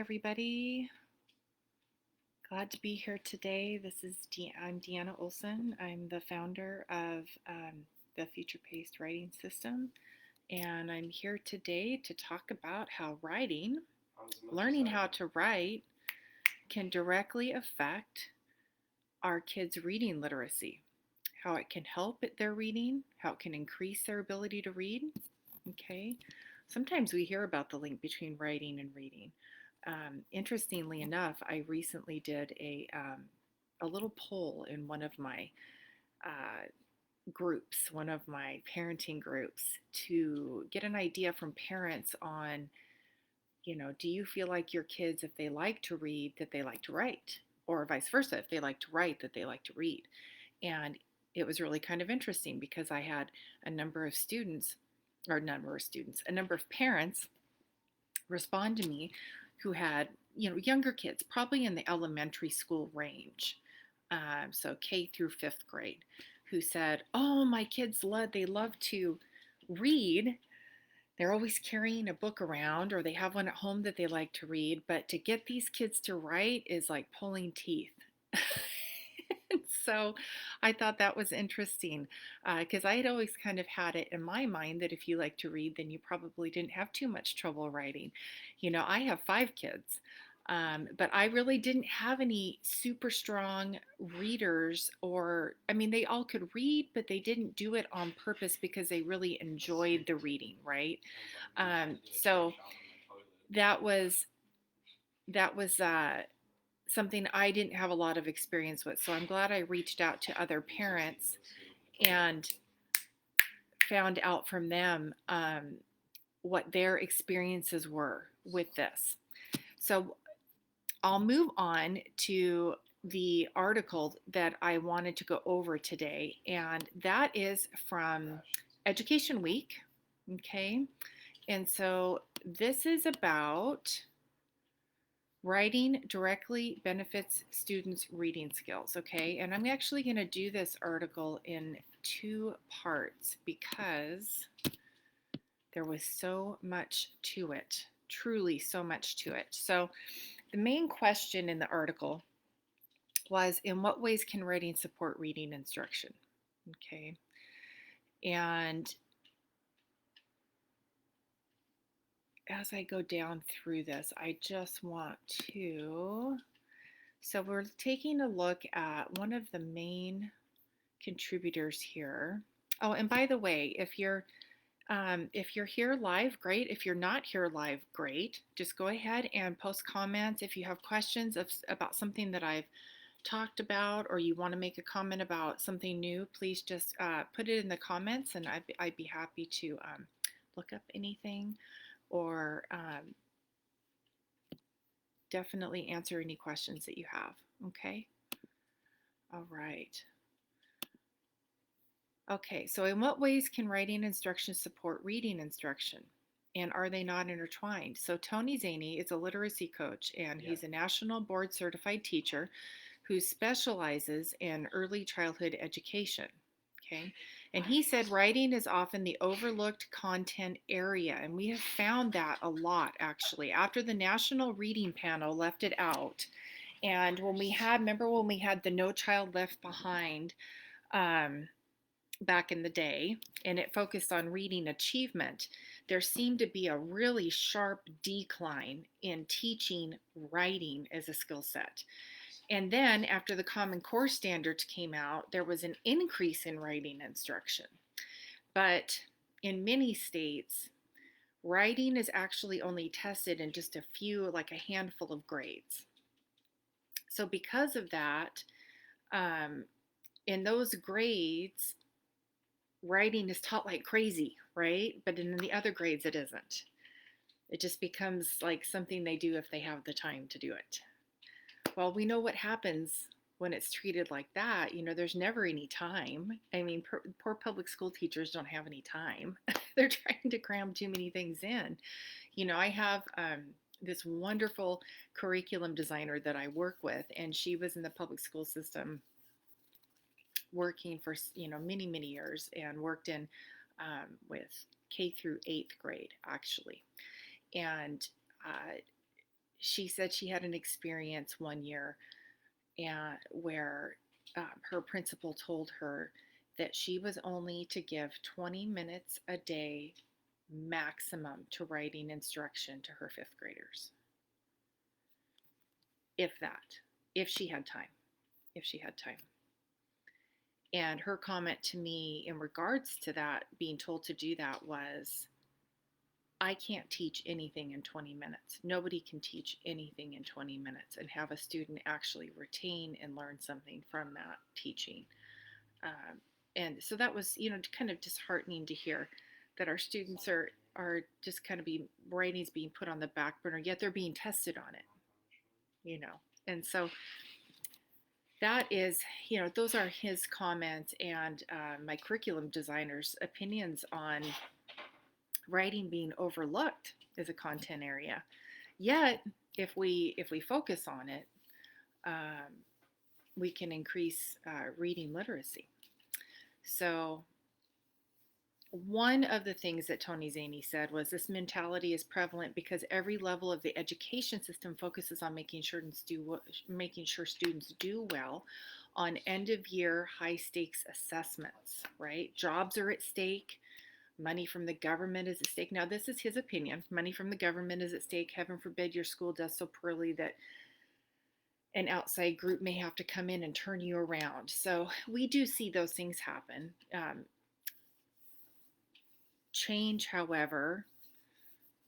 everybody. Glad to be here today. I'm Deanna Olson. I'm the founder of the Future Paced Writing System, and I'm here today to talk about how learning how to write, can directly affect our kids' reading literacy, how it can help their reading, how it can increase their ability to read. Okay, sometimes we hear about the link between writing and reading. Interestingly enough, I recently did a little poll in one of my uh, groups, one of my parenting groups, to get an idea from parents on, do you feel like your kids, if they like to read, that they like to write, or vice versa, if they like to write, that they like to read? And it was really kind of interesting because I had a number of students, a number of parents respond to me who had, younger kids, probably in the elementary school range, so K through fifth grade, who said, "Oh, my kids they love to read. They're always carrying a book around, or they have one at home that they like to read. But to get these kids to write is like pulling teeth." So I thought that was interesting because I had always kind of had it in my mind that if you like to read, then you probably didn't have too much trouble writing. I have 5 kids, but I really didn't have any super strong readers, or, I mean, they all could read, but they didn't do it on purpose because they really enjoyed the reading, right? So that was something I didn't have a lot of experience with. So I'm glad I reached out to other parents and found out from them what their experiences were with this. So I'll move on to the article that I wanted to go over today, and that is from Education Week. Okay, and so this is about writing directly benefits students' reading skills, okay? And I'm actually going to do this article in 2 parts because there was so much to it, truly so much to it. So the main question in the article was, in what ways can writing support reading instruction? Okay. And as I go down through this, I just want to, so we're taking a look at one of the main contributors here. Oh, and by the way, if you're here live, great. If you're not here live, great. Just go ahead and post comments. If you have questions about something that I've talked about, or you want to make a comment about something new, please just put it in the comments, and I'd be happy to look up anything, or definitely answer any questions that you have. Okay. All right. Okay, so in what ways can writing instruction support reading instruction? And are they not intertwined? So Tony Zaney is a literacy coach, and he's a national board certified teacher who specializes in early childhood education. Okay, and he said writing is often the overlooked content area, and we have found that a lot actually. After the National Reading Panel left it out, and remember when we had the No Child Left Behind back in the day, and it focused on reading achievement, there seemed to be a really sharp decline in teaching writing as a skill set. And then after the Common Core standards came out, there was an increase in writing instruction. But in many states, writing is actually only tested in just a few, like a handful of grades. So because of that, in those grades, writing is taught like crazy, right? But in the other grades, it isn't. It just becomes like something they do if they have the time to do it. Well, we know what happens when it's treated like that. There's never any time. I mean, poor public school teachers don't have any time. They're trying to cram too many things in. I have this wonderful curriculum designer that I work with, and she was in the public school system working for many years, and worked in with K through 8th grade actually. And she said she had an experience one year and where her principal told her that she was only to give 20 minutes a day maximum to writing instruction to her fifth graders, if that, if she had time, if she had time. And her comment to me in regards to that, being told to do that, was, I can't teach anything in 20 minutes. Nobody can teach anything in 20 minutes and have a student actually retain and learn something from that teaching. And so that was, kind of disheartening to hear that our students are just kind of writing's being put on the back burner, yet they're being tested on it. And so that is, those are his comments and my curriculum designer's opinions on writing being overlooked as a content area. Yet, if we focus on it, we can increase reading literacy. So one of the things that Tony Zaney said was this mentality is prevalent because every level of the education system focuses on making sure students do well on end of year high stakes assessments, right? Jobs are at stake. Money from the government is at stake. Now, this is his opinion. Money from the government is at stake. Heaven forbid your school does so poorly that an outside group may have to come in and turn you around. So we do see those things happen. Change, however,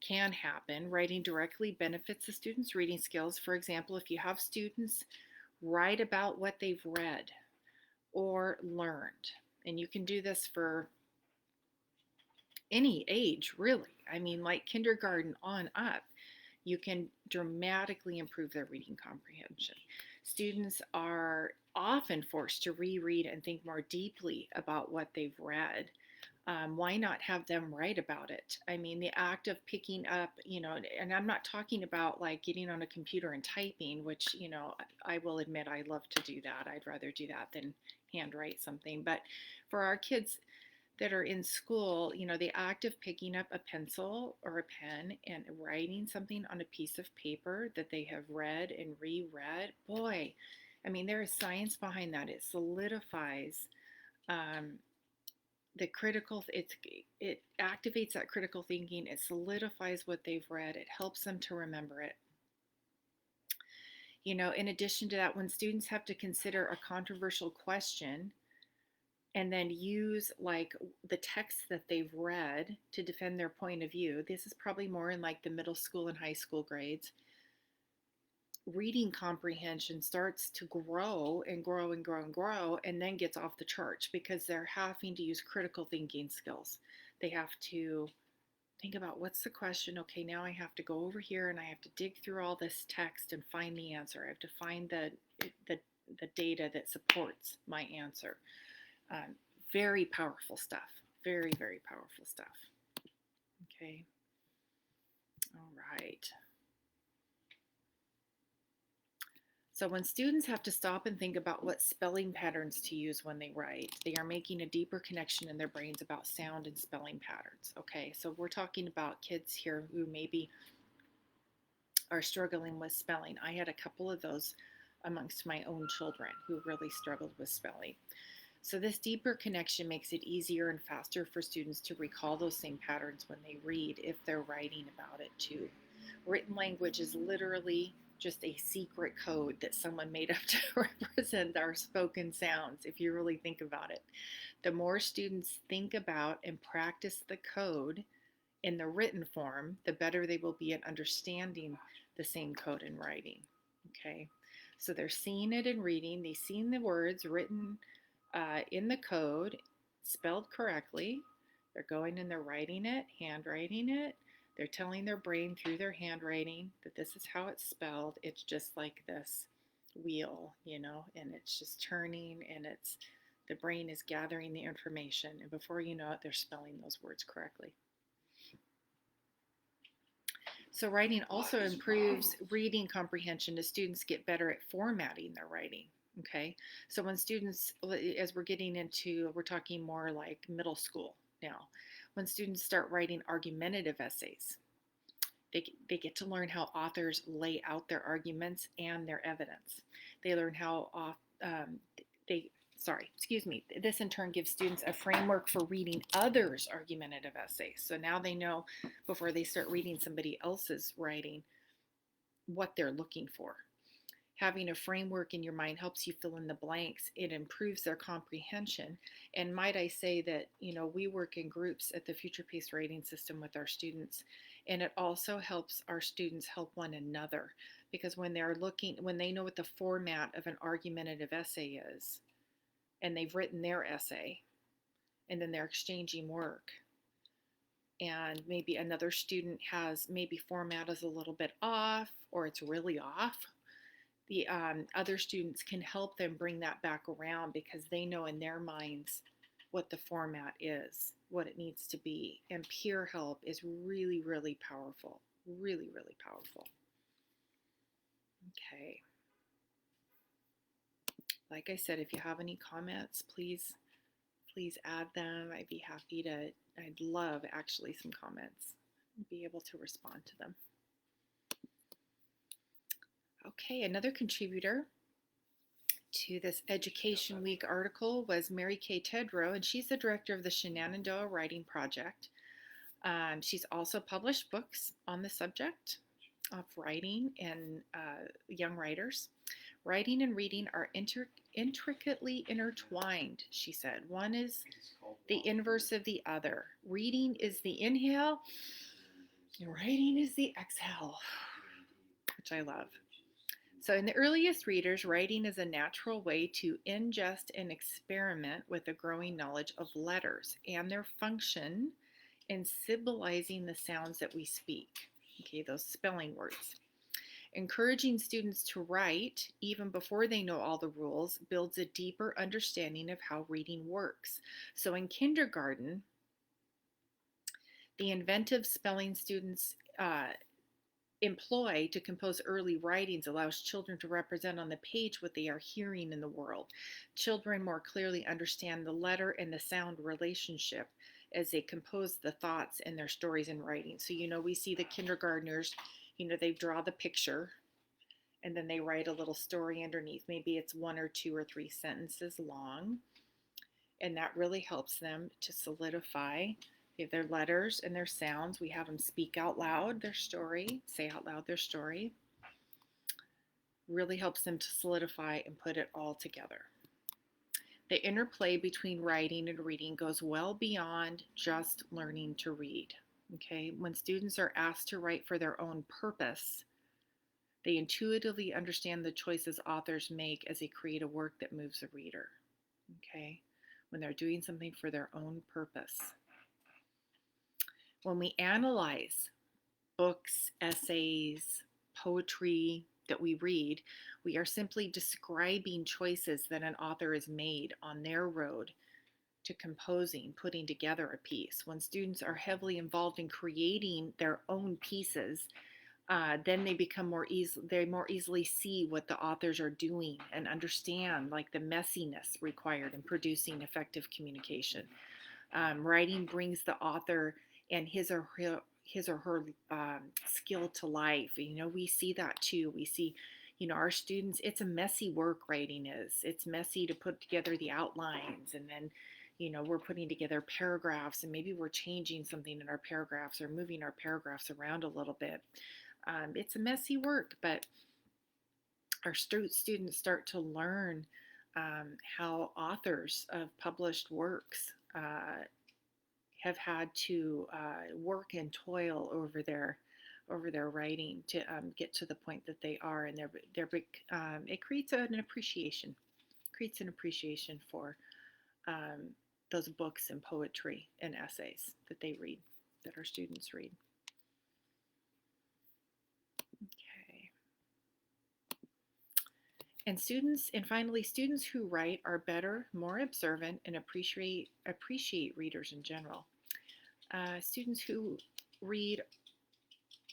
can happen. Writing directly benefits the students' reading skills. For example, if you have students write about what they've read or learned, and you can do this for any age, really. I mean, like kindergarten on up, you can dramatically improve their reading comprehension. Students are often forced to reread and think more deeply about what they've read. Why not have them write about it? I mean, the act of picking up, and I'm not talking about like getting on a computer and typing, which, I will admit I love to do that. I'd rather do that than handwrite something. But for our kids that are in school, the act of picking up a pencil or a pen and writing something on a piece of paper that they have read and reread, boy, I mean, there is science behind that. It solidifies it activates that critical thinking. It solidifies what they've read. It helps them to remember it. In addition to that, when students have to consider a controversial question and then use like the text that they've read to defend their point of view, this is probably more in like the middle school and high school grades, reading comprehension starts to grow and grow and grow and grow, and then gets off the charts because they're having to use critical thinking skills. They have to think about, what's the question? Okay, now I have to go over here and I have to dig through all this text and find the answer. I have to find the data that supports my answer. Very powerful stuff. Very, very powerful stuff. Okay. All right. So when students have to stop and think about what spelling patterns to use when they write, they are making a deeper connection in their brains about sound and spelling patterns. Okay, so we're talking about kids here who maybe are struggling with spelling. I had a couple of those amongst my own children who really struggled with spelling. So this deeper connection makes it easier and faster for students to recall those same patterns when they read if they're writing about it too. Written language is literally just a secret code that someone made up to represent our spoken sounds, if you really think about it. The more students think about and practice the code in the written form, the better they will be at understanding the same code in writing. Okay, so they're seeing it in reading, they've seen the words written in the code, spelled correctly. They're going and they're writing it, handwriting it. They're telling their brain through their handwriting that this is how it's spelled. It's just like this wheel, and it's just turning, and the brain is gathering the information, and before you know it, they're spelling those words correctly. So writing also improves reading comprehension as students get better at formatting their writing. Okay, so when students, as we're talking more like middle school now, when students start writing argumentative essays, they get to learn how authors lay out their arguments and their evidence. They learn how they sorry, excuse me. This in turn gives students a framework for reading others' argumentative essays. So now they know before they start reading somebody else's writing what they're looking for. Having a framework in your mind helps you fill in the blanks. It improves their comprehension. And might I say that, we work in groups at the Future Paced Rating System with our students. And it also helps our students help one another, because when they know what the format of an argumentative essay is, and they've written their essay, and then they're exchanging work, and maybe another student has maybe format is a little bit off, or it's really off, the other students can help them bring that back around, because they know in their minds what the format is, what it needs to be. And peer help is really, really powerful. Really, really powerful. Okay. Like I said, if you have any comments, please add them. I'd love actually some comments, be able to respond to them. Okay, another contributor to this Education Week article was Mary Kay Tedrow, and she's the director of the Shenandoah Writing Project. She's also published books on the subject of writing and young writers. Writing and reading are intricately intertwined, she said. One is the inverse of the other. Reading is the inhale, and writing is the exhale, which I love. So in the earliest readers, writing is a natural way to ingest and experiment with a growing knowledge of letters and their function in symbolizing the sounds that we speak. Okay, those spelling words. Encouraging students to write, even before they know all the rules, builds a deeper understanding of how reading works. So in kindergarten, the inventive spelling students employ to compose early writings allows children to represent on the page what they are hearing in the world. Children more clearly understand the letter and the sound relationship as they compose the thoughts in their stories and writing. So, we see the kindergartners, they draw the picture and then they write a little story underneath. Maybe it's 1 or 2 or 3 sentences long. And that really helps them to solidify their letters and their sounds. We have them speak out loud their story, say out loud their story. Really helps them to solidify and put it all together. The interplay between writing and reading goes well beyond just learning to read. Okay, when students are asked to write for their own purpose, they intuitively understand the choices authors make as they create a work that moves the reader. Okay, when they're doing something for their own purpose. When we analyze books, essays, poetry that we read, we are simply describing choices that an author has made on their road to composing, putting together a piece. When students are heavily involved in creating their own pieces, then they become more easily see what the authors are doing and understand like the messiness required in producing effective communication. Writing brings the author and his or her skill to life. We see that too. We see, our students, it's a messy work writing is. It's messy to put together the outlines, and then, we're putting together paragraphs, and maybe we're changing something in our paragraphs or moving our paragraphs around a little bit. It's a messy work, but our students start to learn how authors of published works have had to work and toil over their writing to get to the point that they are, and it creates an appreciation, for those books and poetry and essays that they read, that our students read. Okay. And finally, students who write are better, more observant, and appreciate readers in general. Students who read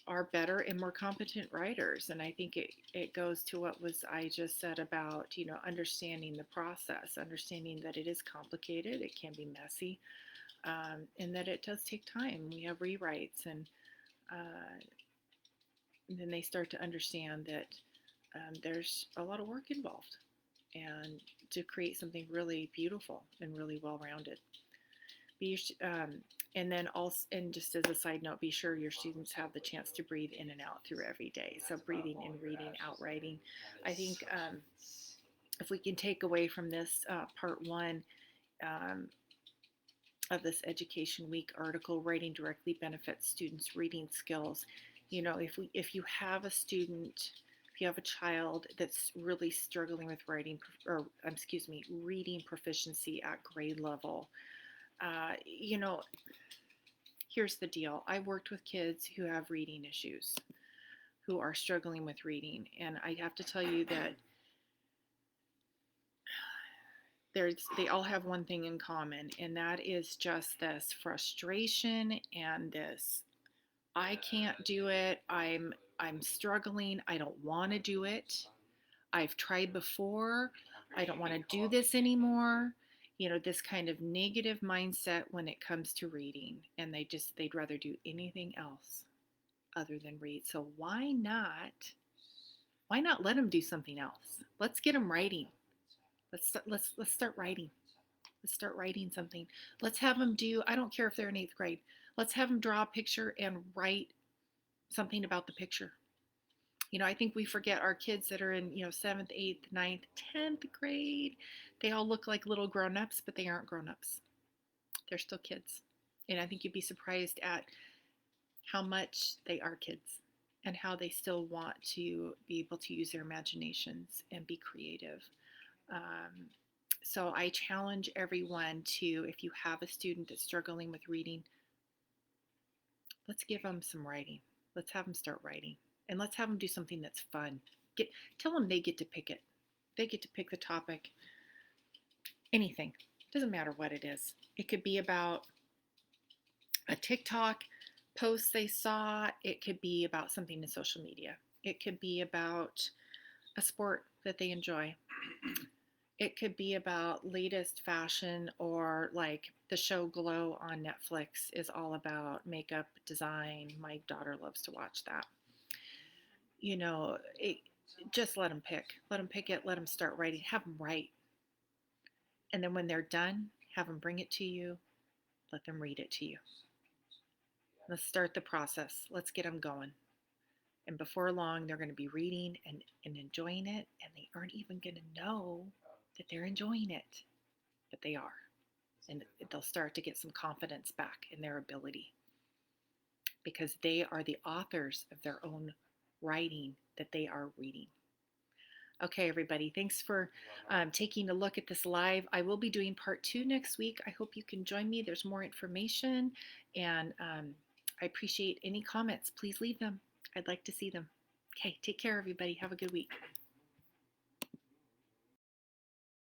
are better and more competent writers, and I think it goes to what I just said about understanding the process, understanding that it is complicated, it can be messy, and that it does take time. We have rewrites, and then they start to understand that there's a lot of work involved, and to create something really beautiful and really well-rounded. Be and then also, and just as a side note, be sure your students have the chance to breathe in and out through every day. So breathing in, reading, out writing. I think if we can take away from this part one um, of this Education Week article, writing directly benefits students' reading skills. You know, if you have a student, if you have a child that's really struggling with writing, or excuse me, reading proficiency at grade level, you know, here's the deal. I've worked with kids who have reading issues, who are struggling with reading, and I have to tell you that they all have one thing in common, and that is just this frustration and this I can't do it. I'm struggling. I don't want to do it. I've tried before. I don't want to do this anymore. You know, this kind of negative mindset when it comes to reading, and they'd rather do anything else other than read. So why not let them do something else? Let's get them writing. Let's start writing. Let's start writing something. Let's have them do, I don't care if they're in 8th grade. Let's have them draw a picture and write something about the picture. You know, I think we forget our kids that are in, 7th, 8th, 9th, 10th grade. They all look like little grown-ups, but they aren't grown-ups. They're still kids. And I think you'd be surprised at how much they are kids and how they still want to be able to use their imaginations and be creative. Um, so I challenge everyone to, if you have a student that's struggling with reading, let's give them some writing. Let's have them start writing. And let's have them do something that's fun. Tell them they get to pick it. They get to pick the topic. Anything. Doesn't matter what it is. It could be about a TikTok post they saw. It could be about something in social media. It could be about a sport that they enjoy. It could be about latest fashion, or like the show Glow on Netflix is all about makeup design. My daughter loves to watch that. Just let them pick. Let them pick it. Let them start writing. Have them write. And then when they're done, have them bring it to you. Let them read it to you. Let's start the process. Let's get them going. And before long, they're going to be reading and enjoying it, and they aren't even going to know that they're enjoying it, but they are. And they'll start to get some confidence back in their ability, because they are the authors of their own writing that they are reading. Okay, everybody, thanks for taking a look at this live. I will be doing part 2 next week. I hope you can join me. There's more information, and I appreciate any comments. Please leave them. I'd like to see them. Okay, take care, everybody. Have a good week.